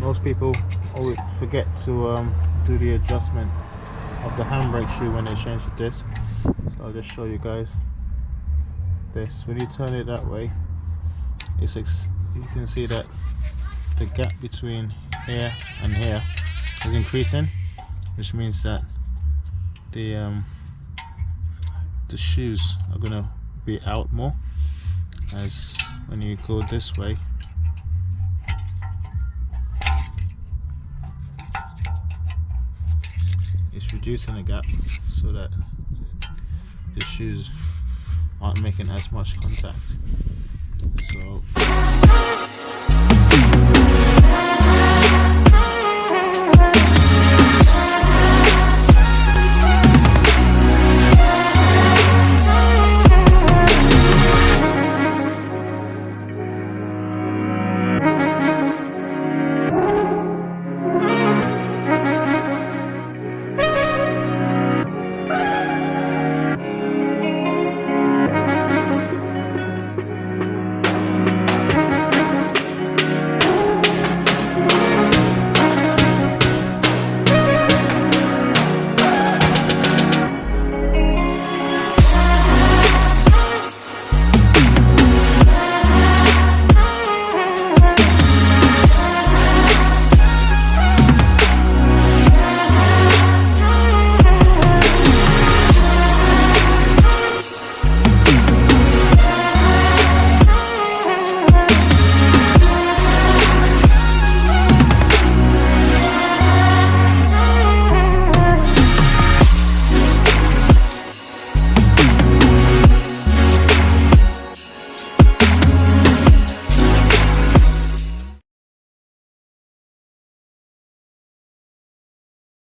most people always forget to do the adjustment of the handbrake shoe when they change the disc. So I'll just show you guys this. When you turn it that way, you can see that the gap between here and here is increasing, which means that the shoes are going to be out more. As when you go this way, it's reducing the gap so that the shoes aren't making as much contact. So